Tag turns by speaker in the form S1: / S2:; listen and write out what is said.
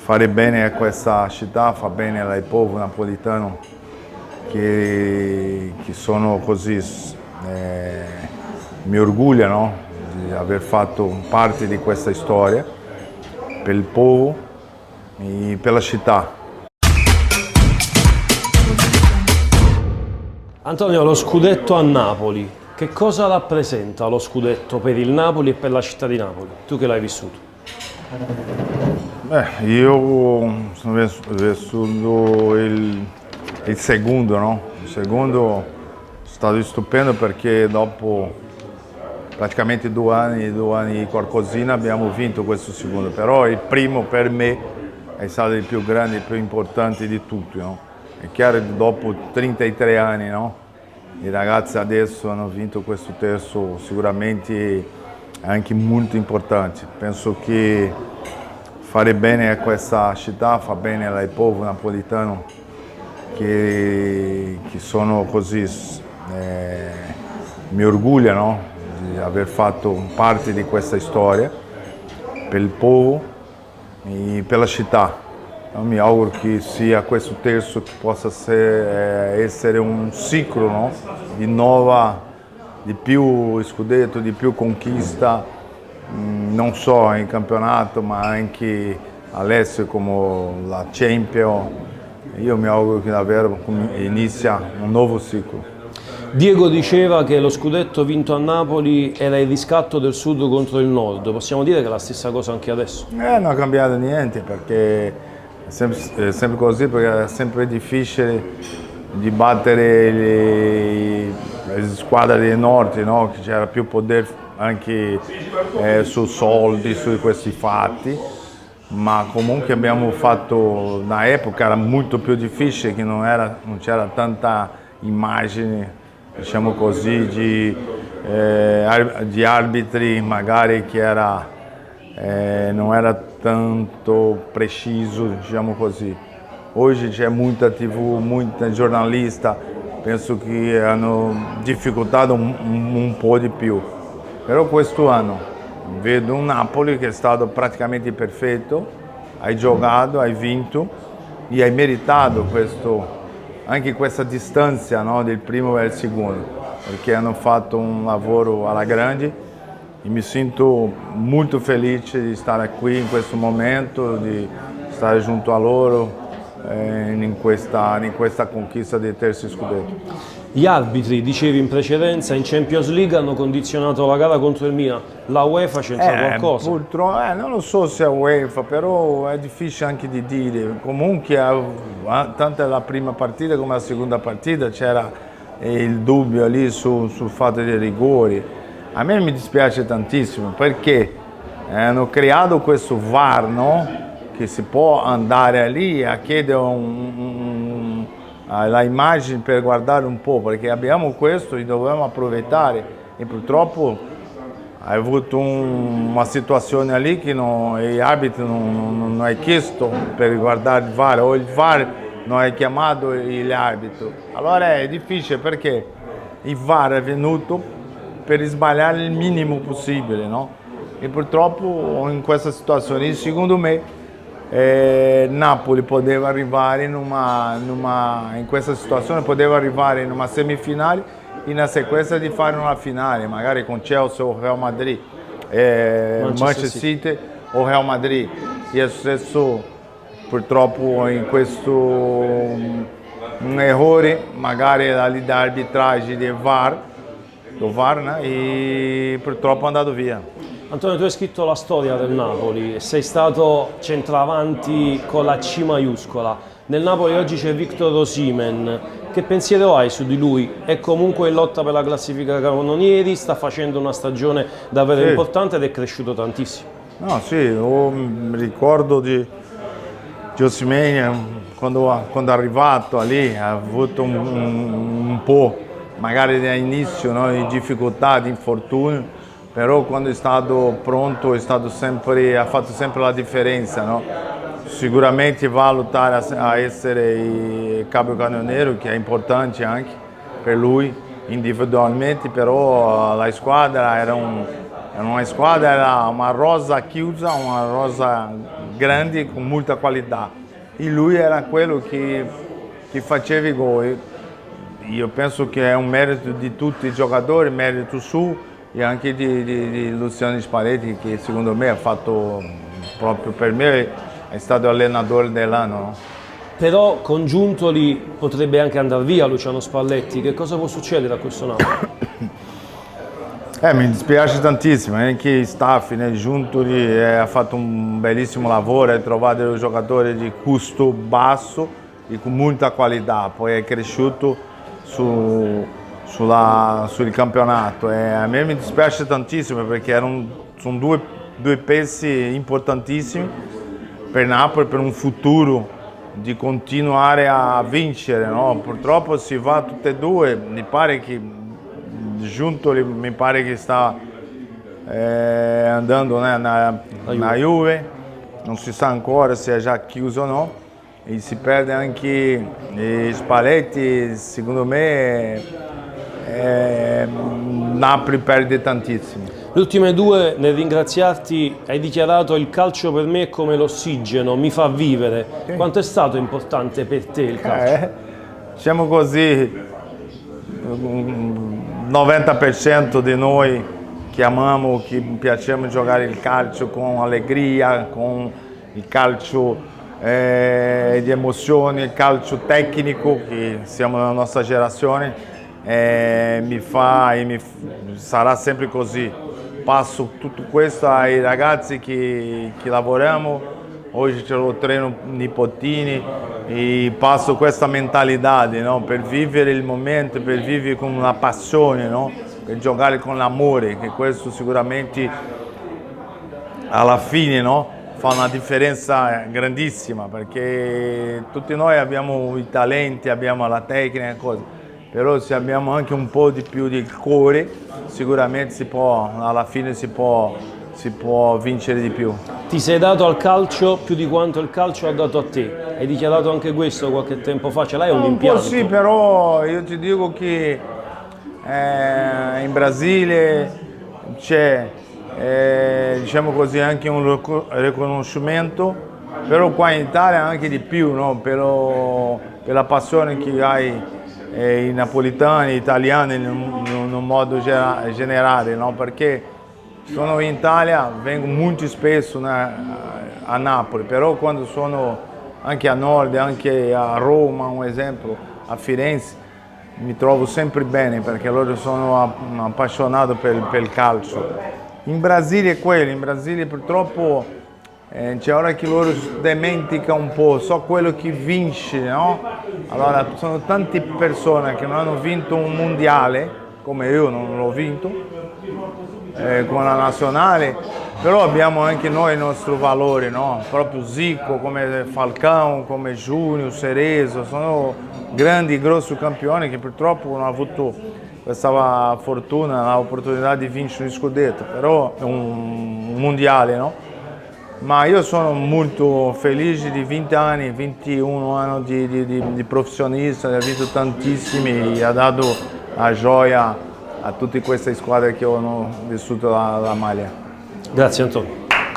S1: fare bene a questa città, fa bene al popolo napolitano che sono così, mi orgoglio, no, di aver fatto parte di questa storia per il popolo e per la città.
S2: Antonio, lo scudetto a Napoli, che cosa rappresenta lo scudetto per il Napoli e per la città di Napoli? Tu che l'hai vissuto?
S1: Io sono vissuto il secondo, no? Il secondo è stato stupendo perché dopo praticamente 2 anni e qualcosina abbiamo vinto questo secondo, però il primo per me è stato il più grande, il più importante di tutti, no? È chiaro che dopo 33 anni, no? I ragazzi adesso hanno vinto questo terzo, sicuramente è anche molto importante. Penso che fare bene a questa città fa bene al popolo napolitano che sono così, mi orgoglio, no, di aver fatto parte di questa storia per il popolo e per la città. Mi auguro che sia questo terzo che possa essere un ciclo, no, di più scudetto, di più conquista, non solo in campionato ma anche all'estero come la Champions. Io mi auguro che davvero inizia un nuovo ciclo.
S2: Diego diceva che lo scudetto vinto a Napoli era il riscatto del sud contro il nord, possiamo dire che è la stessa cosa anche adesso?
S1: Non ha cambiato niente perché è sempre così, perché è sempre difficile di battere le squadre del nord, no? Che c'era più potere anche su soldi, su questi fatti, ma comunque abbiamo fatto, una epoca era molto più difficile, che non c'era tanta immagine, diciamo così, di arbitri magari che non era tanto preciso, diciamo così. Oggi c'è molta TV, molti giornalisti, penso che hanno difficoltato un po' di più. Però questo anno vedo un Napoli che è stato praticamente perfetto, hai giocato, hai vinto e hai meritato anche questa distanza, no, del primo e del secondo, perché hanno fatto un lavoro alla grande. E mi sento molto felice di stare qui in questo momento, di stare junto a loro in questa conquista del terzo scudetto.
S2: Gli arbitri, dicevi in precedenza, in Champions League hanno condizionato la gara contro il Milan. La UEFA c'entra qualcosa?
S1: Purtroppo, non lo so se è UEFA, però è difficile anche di dire. Comunque, tanto la prima partita come la seconda partita c'era il dubbio lì sul fatto dei rigori. A me mi dispiace tantissimo perché hanno creato questo VAR, no? Che si può andare lì a chiedere la immagine per guardare un po', perché abbiamo questo e dobbiamo approfittare, e purtroppo hai avuto una situazione lì che gli arbitri non hai chiesto per guardare il VAR, o il VAR non hai chiamato gli arbitri. Allora è difficile perché il VAR è venuto per sbagliare il minimo possibile, no? E purtroppo in questa situazione, secondo me, Napoli poteva arrivare in questa situazione, poteva arrivare in una semifinale e in sequenza di fare una finale, magari con Chelsea o Real Madrid, Manchester City o Real Madrid. E è successo purtroppo in questo un errore, magari da arbitragem do VAR, né? E purtroppo è andato via.
S2: Antonio, tu hai scritto la storia del Napoli, sei stato centravanti con la C maiuscola. Nel Napoli oggi c'è Victor Osimhen. Che pensiero hai su di lui? È comunque in lotta per la classifica capocannonieri, sta facendo una stagione davvero importante ed è cresciuto tantissimo.
S1: No, sì, mi ricordo di Osimhen quando è arrivato lì, ha avuto un po' magari all'inizio, no, di difficoltà, di infortunio. Però quando è stato pronto ha fatto sempre la differenza, no? Sicuramente va a lottare a essere il capocannoniere, che è importante anche per lui individualmente, però la squadra era una rosa chiusa, una rosa grandi con molta qualità e lui era quello che faceva i gol. Io penso che è un merito di tutti i giocatori, merito suo e anche di Luciano Spalletti, che secondo me ha fatto proprio per me, è stato allenatore dell'anno. No?
S2: Però con Giuntoli potrebbe anche andare via Luciano Spalletti, che cosa può succedere a questo Napoli?
S1: Mi dispiace tantissimo, anche il staff, né? Giuntoli ha fatto un bellissimo lavoro, ha trovato dei giocatori di costo basso e con molta qualità, poi è cresciuto sul campionato. A me mi dispiace tantissimo perché sono due pezzi importantissimi per Napoli, per un futuro di continuare a vincere. No? Purtroppo si va tutte e due, mi pare che Giuntoli mi pare che sta andando na Juve, non si sa ancora se è già chiuso o no, e si perde anche Spalletti, secondo me Napoli perde tantissimo.
S2: Le ultime due, nel ringraziarti, hai dichiarato: il calcio per me è come l'ossigeno, mi fa vivere. Sì. Quanto è stato importante per te il calcio?
S1: Diciamo così, 90% di noi che amiamo, che piacciamo giocare il calcio con allegria, con il calcio di emozioni, il calcio tecnico, che siamo nella nostra generazione, sarà sempre così. Passo tutto questo ai ragazzi che lavoriamo, oggi ce lo treno nipotini e passo questa mentalità, no? Per vivere il momento, per vivere con una passione, no? Per giocare con l'amore, che questo sicuramente alla fine, no? Fa una differenza grandissima, perché tutti noi abbiamo i talenti, abbiamo la tecnica, cose. Però se abbiamo anche un po' di più di cuore, sicuramente alla fine si può vincere di più.
S2: Ti sei dato al calcio più di quanto il calcio ha dato a te. Hai dichiarato anche questo qualche tempo fa, ce l'hai un impianto?
S1: Un po' sì, però io ti dico che in Brasile c'è, diciamo così, anche un riconoscimento, però qua in Italia anche di più, no? Per la passione che hai i napoletani, gli italiani in un modo generale, no? Perché sono in Italia, vengo molto spesso a Napoli, però quando sono anche a nord, anche a Roma, un esempio, a Firenze, mi trovo sempre bene perché loro sono appassionati per il calcio. In Brasile è quello, in Brasile purtroppo c'è ora che loro dimenticano un po', so quello che vince, no? Allora, sono tante persone che non hanno vinto un mondiale, come io non l'ho vinto, con la nazionale, però abbiamo anche noi i nostri valori, no? Proprio Zico, come Falcão, come Júnior, Cerezo, sono grandi, grossi campioni che purtroppo non hanno avuto questa fortuna, l'opportunità di vincere un scudetto, però è un mondiale, no? Ma io sono molto felice di 20 anni, 21 anni di professionista, ho vinto tantissimi e ha dato la gioia a tutte queste squadre che hanno vissuto la maglia.
S2: Grazie Antonio.